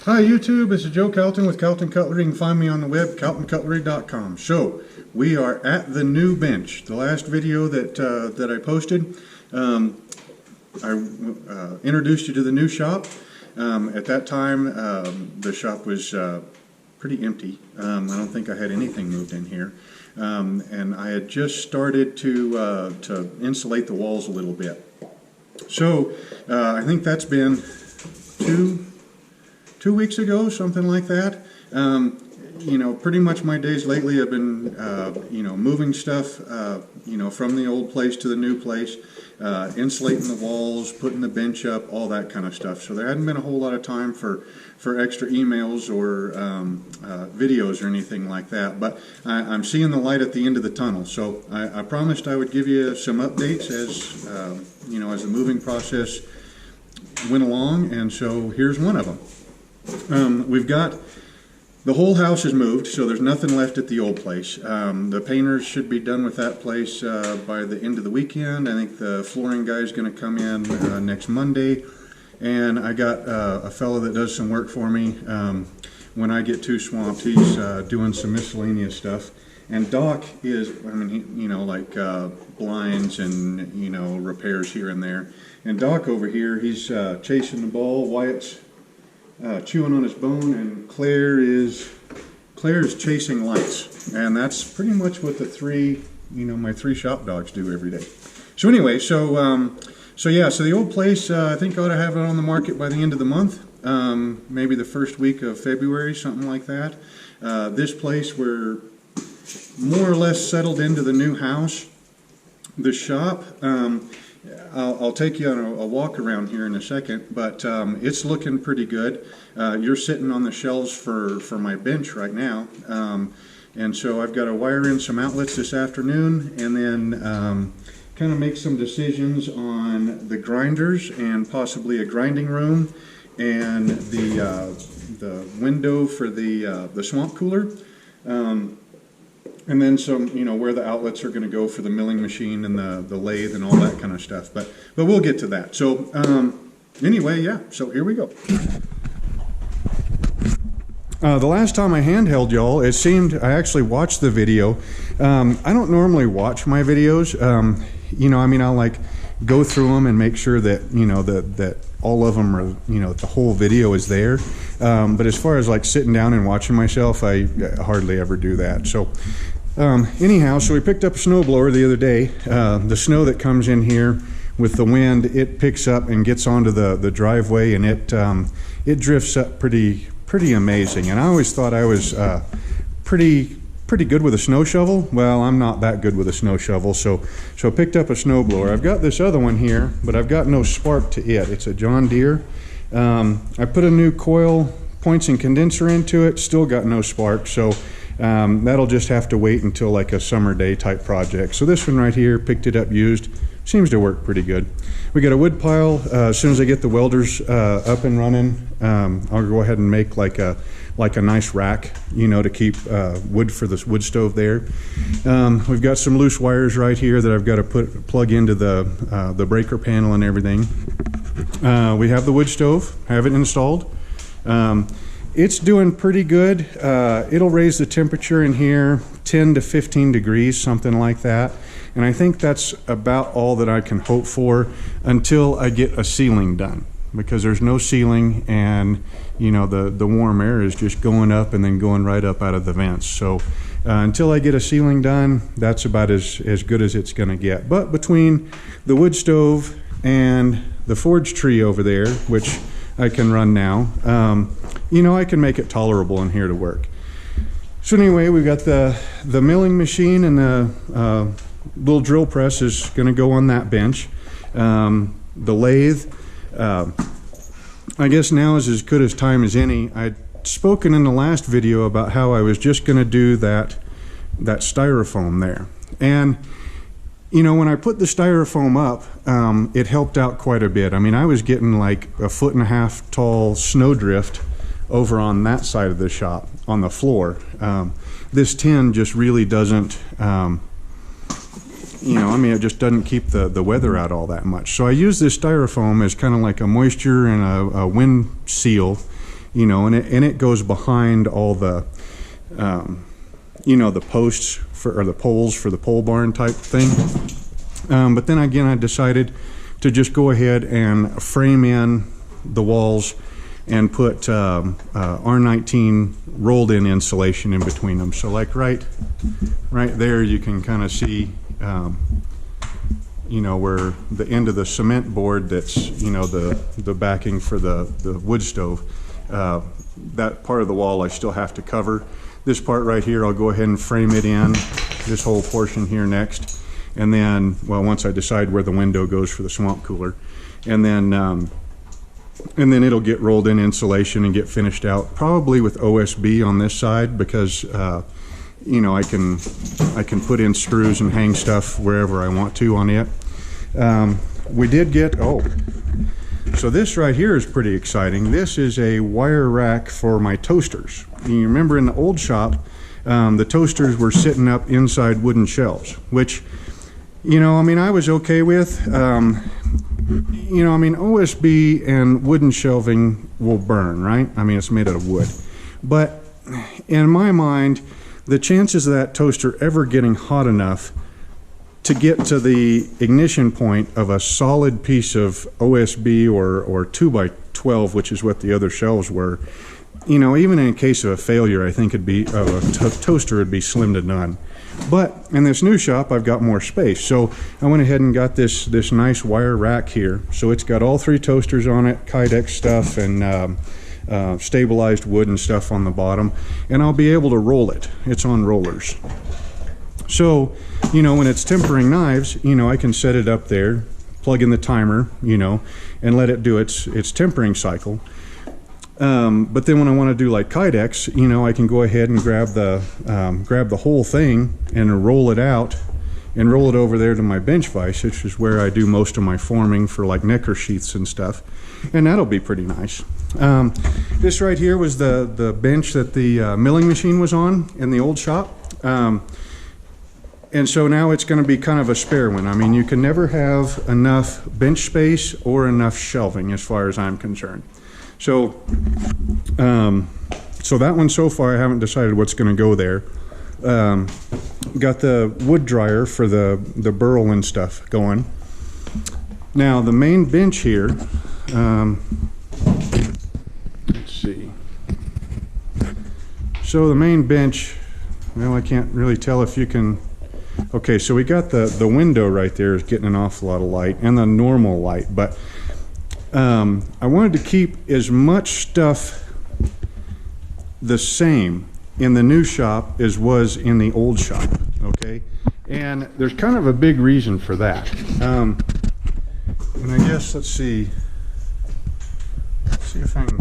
Hi YouTube, this is Joe Calton with Calton Cutlery. You can find me on the web, caltoncutlery.com. So, we are at the new bench. The last video that I posted, I introduced you to the new shop. At that time, the shop was pretty empty. I don't think I had anything moved in here. And I had just started to insulate the walls a little bit. So, I think that's been two weeks ago, something like that. You know, pretty much my days lately have been, you know, moving stuff, you know, from the old place to the new place, insulating the walls, putting the bench up, all that kind of stuff. So there hadn't been a whole lot of time for extra emails or videos or anything like that. But I'm seeing the light at the end of the tunnel. So I promised I would give you some updates as, you know, as the moving process went along. And so here's one of them. We've got the whole house is moved, so there's nothing left at the old place. The painters should be done with that place by the end of the weekend. I think the flooring guy is going to come in next Monday, and I got a fellow that does some work for me. When I get too swamped, he's doing some miscellaneous stuff. And Doc is, I mean, you know, like blinds and, you know, repairs here and there. And Doc over here, he's chasing the ball. Wyatt's chewing on his bone, and Claire is chasing lights, and that's pretty much what the three, you know, my three shop dogs do every day. So anyway, so the old place, I think I ought to have it on the market by the end of the month, maybe the first week of February, something like that. This place, we're more or less settled into the new house. The shop, I'll take you on a walk around here in a second, but it's looking pretty good. You're sitting on the shelves for my bench right now, and so I've got to wire in some outlets this afternoon, and then kind of make some decisions on the grinders and possibly a grinding room and the window for the swamp cooler. And then some, you know, where the outlets are going to go for the milling machine and the lathe and all that kind of stuff. But we'll get to that. So anyway, yeah, so here we go. The last time I handheld y'all, it seemed I actually watched the video. I don't normally watch my videos. You know, I mean, I'll like go through them and make sure that, you know, that all of them are, you know, the whole video is there. But as far as like sitting down and watching myself, I hardly ever do that. So anyhow, so we picked up a snowblower the other day. The snow that comes in here with the wind, it picks up and gets onto the driveway, and it drifts up pretty amazing. And I always thought I was pretty good with a snow shovel. Well, I'm not that good with a snow shovel, so I picked up a snowblower. I've got this other one here, but I've got no spark to it. It's a John Deere. I put a new coil points and condenser into it, still got no spark, so that'll just have to wait until like a summer day type project. So this one right here, picked it up used, seems to work pretty good. We got a wood pile. As soon as I get the welders up and running, I'll go ahead and make like a nice rack, you know, to keep wood for this wood stove there. We've got some loose wires right here that I've got to plug into the breaker panel and everything. We have the wood stove, have it installed. It's doing pretty good. It'll raise the temperature in here 10 to 15 degrees, something like that. And I think that's about all that I can hope for until I get a ceiling done, because there's no ceiling, and you know, the warm air is just going up and then going right up out of the vents. So until I get a ceiling done, that's about as good as it's going to get. But between the wood stove and the forge tree over there, which I can run now, you know, I can make it tolerable in here to work. So anyway, we've got the milling machine, and the little drill press is going to go on that bench. The lathe, I guess now is as good as time as any. I'd spoken in the last video about how I was just going to do that styrofoam there. And you know, when I put the styrofoam up, it helped out quite a bit. I mean, I was getting like 1.5 foot tall snowdrift over on that side of the shop on the floor. This tin just really doesn't, you know, I mean, it just doesn't keep the weather out all that much. So I use this styrofoam as kind of like a moisture and a wind seal, you know, and it goes behind all the, you know, the posts or the poles for the pole barn type thing. But then again, I decided to just go ahead and frame in the walls and put R19 rolled in insulation in between them. So like right there, you can kind of see, you know, where the end of the cement board that's, you know, the backing for the wood stove, that part of the wall I still have to cover. This part right here, I'll go ahead and frame it in, this whole portion here next. And then, well, once I decide where the window goes for the swamp cooler, and then it'll get rolled in insulation and get finished out, probably with OSB on this side, because you know, I can put in screws and hang stuff wherever I want to on it. We did get, so this right here is pretty exciting. This is a wire rack for my toasters. You remember in the old shop, the toasters were sitting up inside wooden shelves, which, you know, I mean, I was okay with. You know, I mean, OSB and wooden shelving will burn, right? I mean, it's made out of wood. But in my mind, the chances of that toaster ever getting hot enough to get to the ignition point of a solid piece of OSB or 2x12, which is what the other shelves were, you know, even in case of a failure, I think it'd be, a toaster would be slim to none. But in this new shop, I've got more space. So I went ahead and got this nice wire rack here. So it's got all 3 toasters on it, Kydex stuff, and stabilized wood and stuff on the bottom. And I'll be able to roll it. It's on rollers. So, you know, when it's tempering knives, you know, I can set it up there, plug in the timer, you know, and let it do its tempering cycle. But then when I want to do like Kydex, you know, I can go ahead and grab the whole thing and roll it out and roll it over there to my bench vise, which is where I do most of my forming for like necker sheaths and stuff. And that'll be pretty nice. This right here was the bench that the milling machine was on in the old shop. And so now it's going to be kind of a spare one. I mean, you can never have enough bench space or enough shelving as far as I'm concerned. So, so that one so far I haven't decided what's going to go there. Got the wood dryer for the burl and stuff going. Now the main bench here, let's see. So the main bench, well, I can't really tell if you can. Okay, so we got the window right there is getting an awful lot of light, and the normal light, but I wanted to keep as much stuff the same in the new shop as was in the old shop, okay? And there's kind of a big reason for that. And I guess, let's see if I can,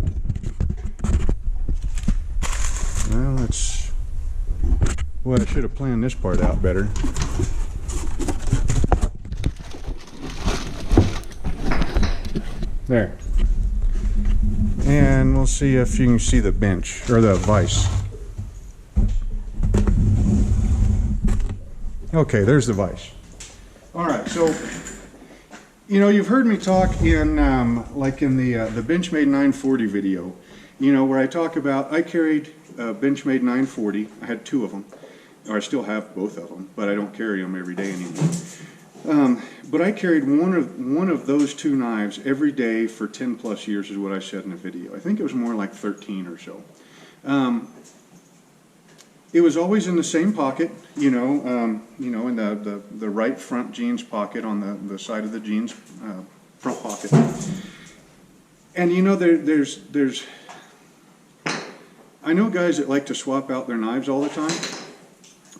well, well, I should have planned this part out better. There. And we'll see if you can see the bench, or the vise. Okay, there's the vise. All right, so, you know, you've heard me talk in, like in the Benchmade 940 video, you know, where I talk about, I carried a Benchmade 940, I had 2 of them, or I still have both of them, but I don't carry them every day anymore. But I carried one of those 2 knives every day for 10 plus years is what I said in the video. I think it was more like 13 or so. It was always in the same pocket, you know, in the right front jeans pocket on the side of the jeans front pocket. And you know, there's I know guys that like to swap out their knives all the time,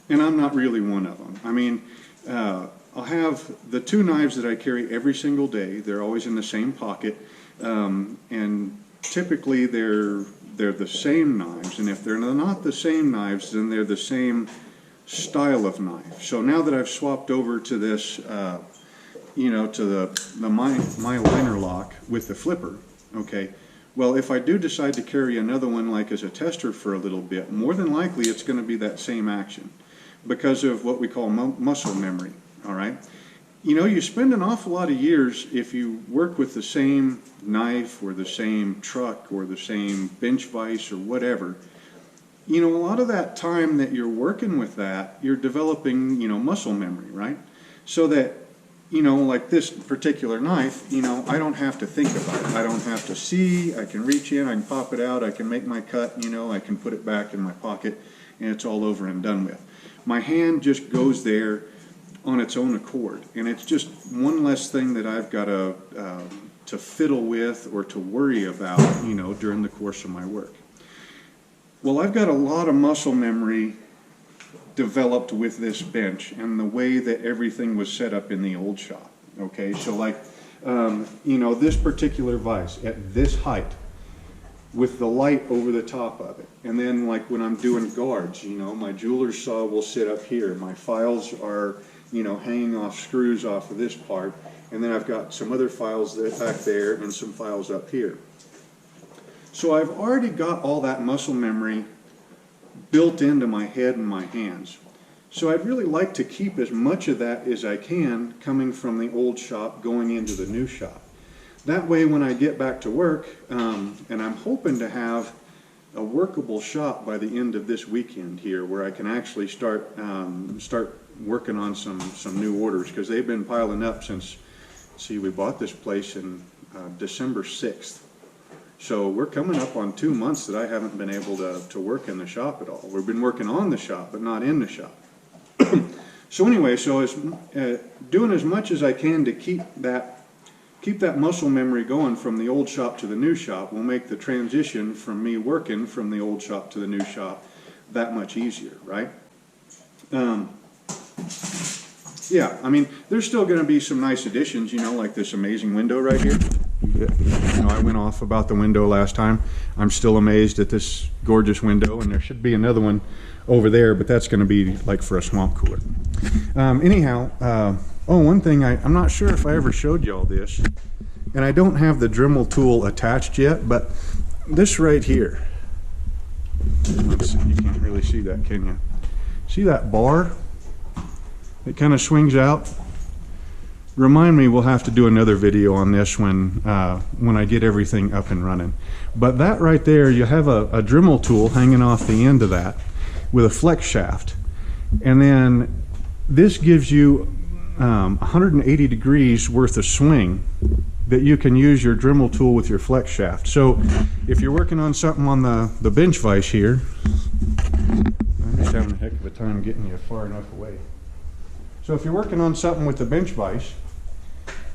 and I'm not really one of them. I mean, I'll have the 2 knives that I carry every single day. They're always in the same pocket, and typically they're the same knives. And if they're not the same knives, then they're the same style of knife. So now that I've swapped over to this, you know, to the my liner lock with the flipper, okay. Well, if I do decide to carry another one like as a tester for a little bit, more than likely it's going to be that same action because of what we call muscle memory. All right, you know, you spend an awful lot of years if you work with the same knife or the same truck or the same bench vise or whatever. You know, a lot of that time that you're working with that, you're developing, you know, muscle memory, right? So that, you know, like this particular knife, you know, I don't have to think about it. I don't have to see. I can reach in, I can pop it out, I can make my cut, you know, I can put it back in my pocket, and it's all over and done with. My hand just goes there on its own accord, and it's just one less thing that I've got to fiddle with or to worry about, you know, during the course of my work. Well, I've got a lot of muscle memory developed with this bench and the way that everything was set up in the old shop. Okay, so like, you know, this particular vise at this height with the light over the top of it. And then like when I'm doing guards, you know, my jeweler's saw will sit up here. My files are, you know, hanging off screws off of this part. And then I've got some other files that back there and some files up here. So I've already got all that muscle memory built into my head and my hands. So I'd really like to keep as much of that as I can coming from the old shop going into the new shop. That way when I get back to work, and I'm hoping to have a workable shop by the end of this weekend here where I can actually start working on some new orders, because they've been piling up since, see, we bought this place in December 6th. So we're coming up on 2 months that I haven't been able to work in the shop at all. We've been working on the shop, but not in the shop. So anyway, so doing as much as I can to keep that muscle memory going from the old shop to the new shop will make the transition from me working from the old shop to the new shop that much easier, right? Yeah, I mean, there's still going to be some nice additions, you know, like this amazing window right here. You know, I went off about the window last time. I'm still amazed at this gorgeous window, and there should be another one over there, but that's going to be like for a swamp cooler. Anyhow, oh, one thing, I'm not sure if I ever showed y'all this, and I don't have the Dremel tool attached yet, but this right here, let's see, you can't really see that, can you? See that bar? It kind of swings out. Remind me, we'll have to do another video on this when I get everything up and running. But that right there, you have a Dremel tool hanging off the end of that with a flex shaft. And then this gives you 180 degrees worth of swing that you can use your Dremel tool with your flex shaft. So if you're working on something on the bench vise here, I'm just having a heck of a time getting you far enough away. So if you're working on something with the bench vise,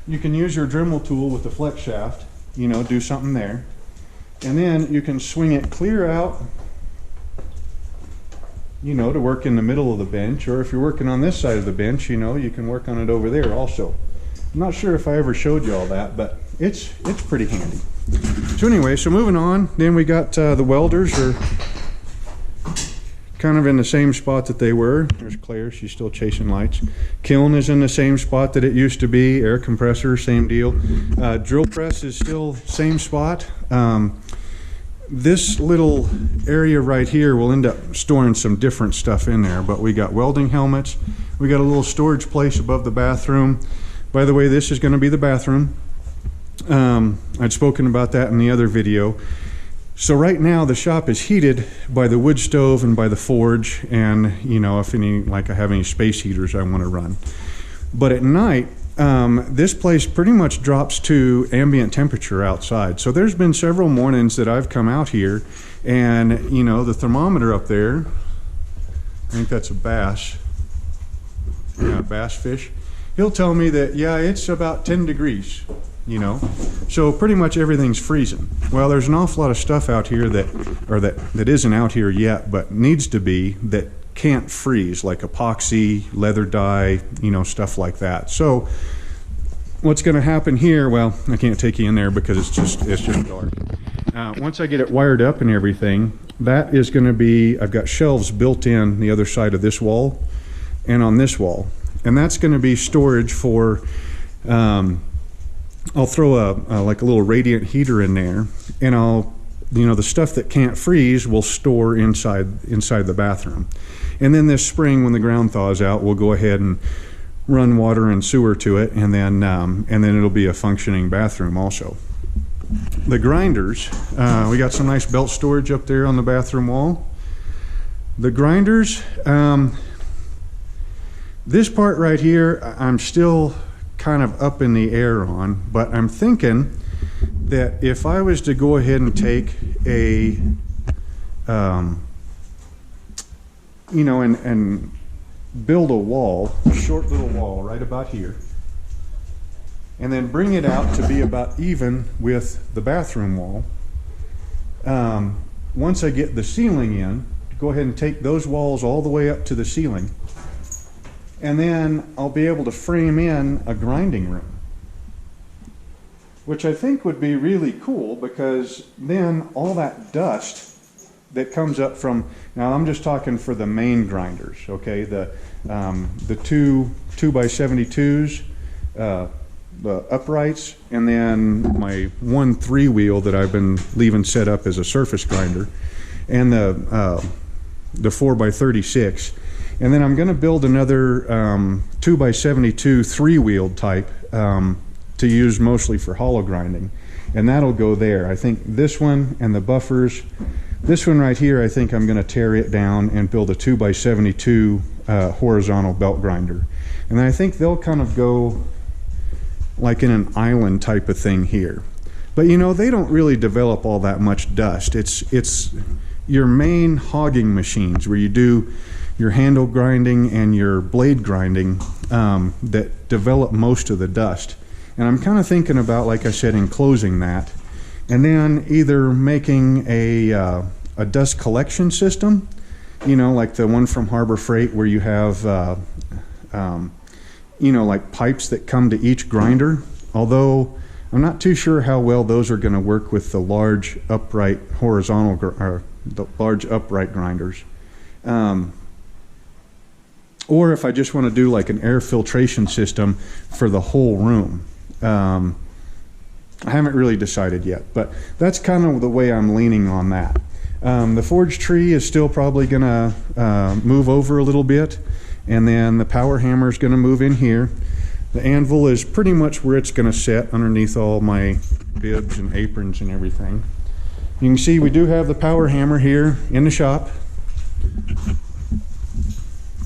you can use your Dremel tool with the flex shaft, you know, do something there. And then you can swing it clear out, you know, to work in the middle of the bench. Or if you're working on this side of the bench, you know, you can work on it over there also. I'm not sure if I ever showed you all that, but it's pretty handy. So anyway, so moving on, then we got the welders are kind of in the same spot that they were. There's Claire, she's still chasing lights. Kiln is in the same spot that it used to be. Air compressor, same deal. Drill press is still same spot. This little area right here will end up storing some different stuff in there, but we got welding helmets. We got a little storage place above the bathroom. By the way, this is going to be the bathroom. I'd spoken about that in the other video. So right now the shop is heated by the wood stove and by the forge, and you know, if I have any space heaters I want to run. But at night, this place pretty much drops to ambient temperature outside. So there's been several mornings that I've come out here, and you know, the thermometer up there, I think that's a bass, yeah, bass fish. He'll tell me that, yeah, it's about 10 degrees. You know, so pretty much everything's freezing. Well, there's an awful lot of stuff out here that isn't out here yet, but needs to be, that can't freeze, like epoxy, leather dye, you know, stuff like that. So what's going to happen here? Well, I can't take you in there because it's just dark. Once I get it wired up and everything, that is going to be, I've got shelves built in the other side of this wall and on this wall, and that's going to be storage for. I'll throw like a little radiant heater in there, and you know, the stuff that can't freeze will store inside the bathroom. And then this spring, when the ground thaws out, we'll go ahead and run water and sewer to it, and then it'll be a functioning bathroom also. The grinders, we got some nice belt storage up there on the bathroom wall. The grinders, this part right here, I'm still kind of up in the air on, but I'm thinking that if I was to go ahead and take a, you know, and build a wall, a short little wall right about here, and then bring it out to be about even with the bathroom wall. Once I get the ceiling in, go ahead and take those walls all the way up to the ceiling, and then I'll be able to frame in a grinding room, which I think would be really cool, because then all that dust that comes up from, now I'm just talking for the main grinders, okay, the 2x72s, the uprights, and then my 1 3-wheel that I've been leaving set up as a surface grinder, and the 4x36. And then I'm going to build another 2x72 3-wheeled type to use mostly for hollow grinding, and that'll go there. I think this one and the buffers, this one right here, I think I'm going to tear it down and build a 2x72 horizontal belt grinder, and then I think they'll kind of go like in an island type of thing here. But you know, they don't really develop all that much dust. It's your main hogging machines where you do your handle grinding and your blade grinding that develop most of the dust. And I'm kind of thinking about, like I said, enclosing that, and then either making a dust collection system, you know, like the one from Harbor Freight, where you have you know, like pipes that come to each grinder, although I'm not too sure how well those are going to work with the large upright horizontal or the large upright grinders. Or if I just want to do like an air filtration system for the whole room. I haven't really decided yet, but that's kind of the way I'm leaning on that. The forge tree is still probably going to move over a little bit, and then the power hammer is going to move in here. The anvil is pretty much where it's going to sit underneath all my bibs and aprons and everything. You can see we do have the power hammer here in the shop,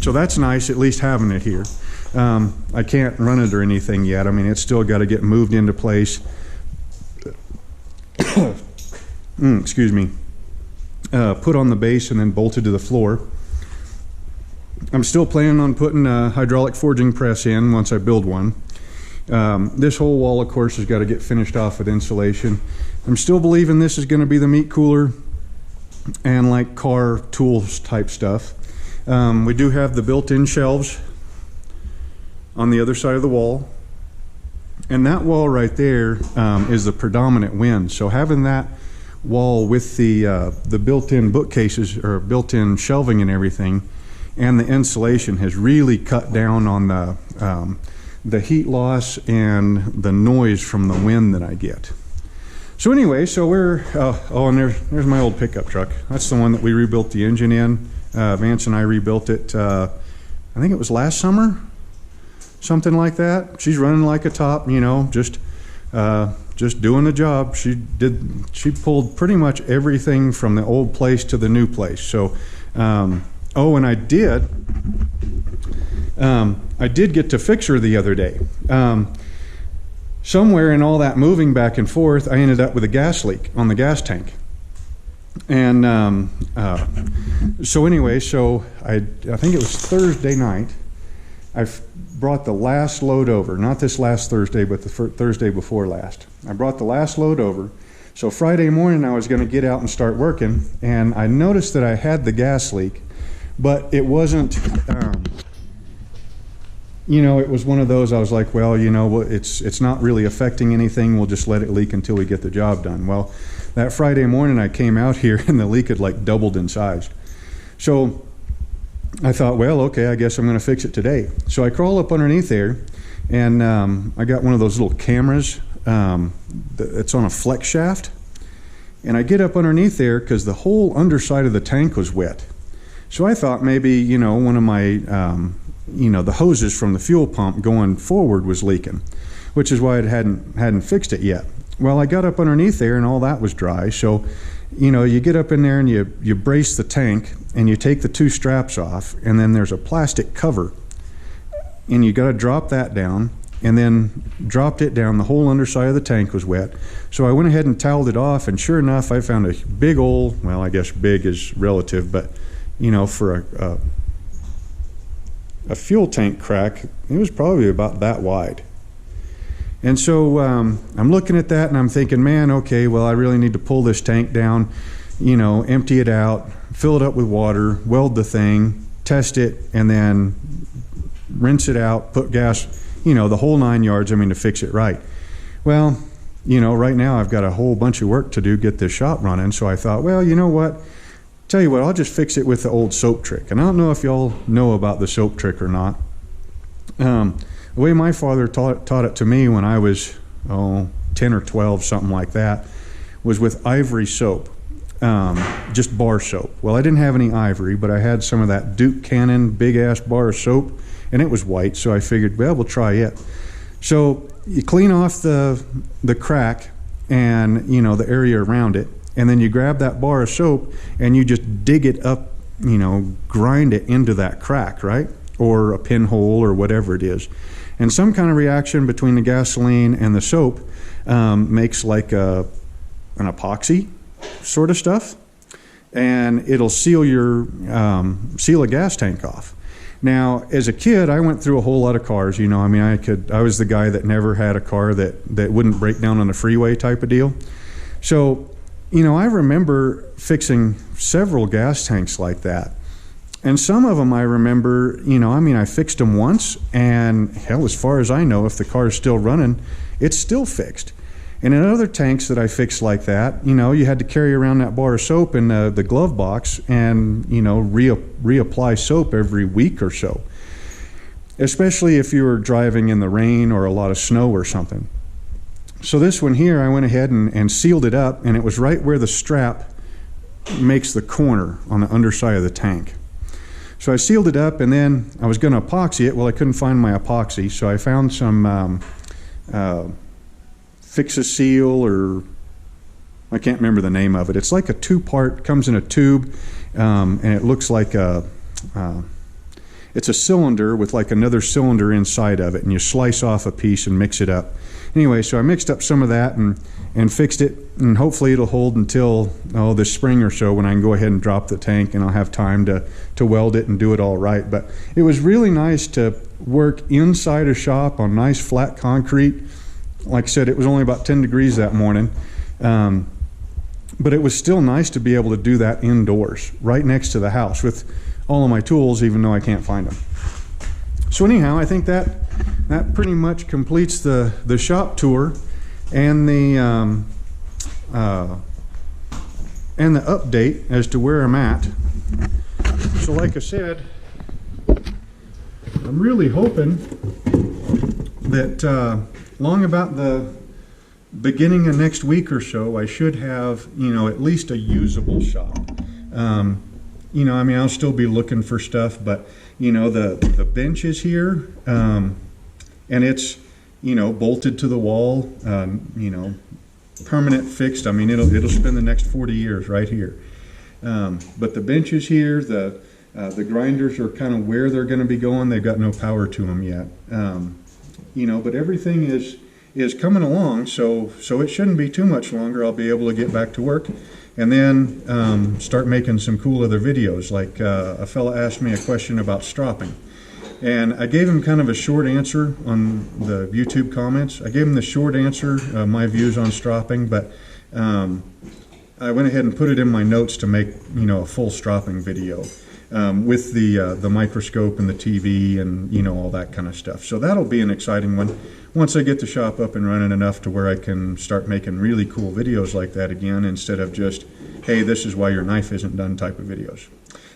so that's nice, at least having it here. I can't run it or anything yet. I mean, it's still got to get moved into place. Excuse me. Put on the base and then bolted to the floor. I'm still planning on putting a hydraulic forging press in once I build one. This whole wall, of course, has got to get finished off with insulation. I'm still believing this is going to be the meat cooler and like car tools type stuff. We do have the built-in shelves on the other side of the wall, and that wall right there is the predominant wind. So having that wall with the built-in bookcases or built-in shelving and everything, and the insulation has really cut down on the heat loss and the noise from the wind that I get. So anyway, so we're oh, and there's my old pickup truck. That's the one that we rebuilt the engine in. Vance and I rebuilt it. I think it was last summer, something like that. She's running like a top, you know, just doing the job. She pulled pretty much everything from the old place to the new place. So. Oh, and I did get to fix her the other day. Somewhere in all that moving back and forth, I ended up with a gas leak on the gas tank. And so anyway, so I think it was Thursday night, I brought the last load over, not this last Thursday, but the Thursday before last. I brought the last load over. So Friday morning I was going to get out and start working, and I noticed that I had the gas leak. But it wasn't, you know, it was one of those, I was like, well, you know, it's not really affecting anything. We'll just let it leak until we get the job done. Well, that Friday morning I came out here and the leak had like doubled in size. So I thought, well, okay, I guess I'm going to fix it today. So I crawl up underneath there, and I got one of those little cameras. It's on a flex shaft. And I get up underneath there because the whole underside of the tank was wet. So I thought maybe, you know, one of my the hoses from the fuel pump going forward was leaking, which is why it hadn't fixed it yet. Well, I got up underneath there and all that was dry. So, you get up in there and you brace the tank and you take the 2 straps off, and then there's a plastic cover, and you got to drop that down, and then dropped it down. The whole underside of the tank was wet. So I went ahead and toweled it off, and sure enough, I found a big old, well, I guess big is relative, but for a fuel tank crack, it was probably about that wide. And so I'm looking at that and I'm thinking, man, okay, well, I really need to pull this tank down, empty it out, fill it up with water, weld the thing, test it, and then rinse it out, put gas, the whole 9 yards, to fix it right. Well, right now I've got a whole bunch of work to do, get this shop running. So I thought, well, you know what? Tell you what, I'll just fix it with the old soap trick. And I don't know if y'all know about the soap trick or not. The way my father taught it to me when I was 10 or 12, something like that, was with ivory soap, just bar soap. Well, I didn't have any ivory, but I had some of that Duke Cannon big ass bar of soap, and it was white, so I figured, well, we'll try it. So you clean off the crack and the area around it, and then you grab that bar of soap and you just dig it up, grind it into that crack, right? Or a pinhole or whatever it is. And some kind of reaction between the gasoline and the soap makes like an epoxy sort of stuff, and it'll seal seal a gas tank off. Now, as a kid, I went through a whole lot of cars. I was the guy that never had a car that wouldn't break down on the freeway type of deal. So, I remember fixing several gas tanks like that. And some of them I remember, I fixed them once, and hell, as far as I know, if the car is still running, it's still fixed. And in other tanks that I fixed like that, you had to carry around that bar of soap in the glove box and, reapply soap every week or so, especially if you were driving in the rain or a lot of snow or something. So this one here, I went ahead and sealed it up, and it was right where the strap makes the corner on the underside of the tank. So I sealed it up, and then I was going to epoxy it. Well, I couldn't find my epoxy, so I found some Fix-A-Seal, or I can't remember the name of it. It's like a 2-part, comes in a tube, and it looks like it's a cylinder with like another cylinder inside of it, and you slice off a piece and mix it up. Anyway, so I mixed up some of that and fixed it, and hopefully it'll hold until this spring or so, when I can go ahead and drop the tank and I'll have time to weld it and do it all right. But it was really nice to work inside a shop on nice flat concrete. Like I said, it was only about 10 degrees that morning, but it was still nice to be able to do that indoors right next to the house with all of my tools, even though I can't find them. So anyhow, I think that pretty much completes the shop tour and the update as to where I'm at. So like I said, I'm really hoping that long about the beginning of next week or so, I should have, at least a usable shop. I'll still be looking for stuff, but the bench is here, and it's bolted to the wall, permanent fixed. It'll spend the next 40 years right here. But the bench is here. The grinders are kind of where they're going to be going. They've got no power to them yet. But everything is coming along, so it shouldn't be too much longer. I'll be able to get back to work and then start making some cool other videos. Like a fella asked me a question about stropping, and I gave him kind of a short answer on the YouTube comments. I gave him the short answer, my views on stropping, but I went ahead and put it in my notes to make a full stropping video with the microscope and the TV and all that kind of stuff. So that'll be an exciting one once I get the shop up and running enough to where I can start making really cool videos like that again, instead of just, hey, this is why your knife isn't done type of videos.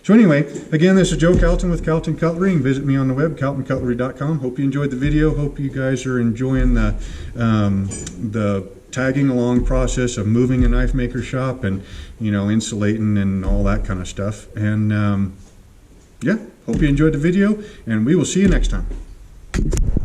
So anyway, again, this is Joe Calton with Calton Cutlery. You can visit me on the web, caltoncutlery.com. Hope you enjoyed the video. Hope you guys are enjoying the tagging along process of moving a knife maker shop and insulating and all that kind of stuff. And yeah, Hope you enjoyed the video, and we will see you next time.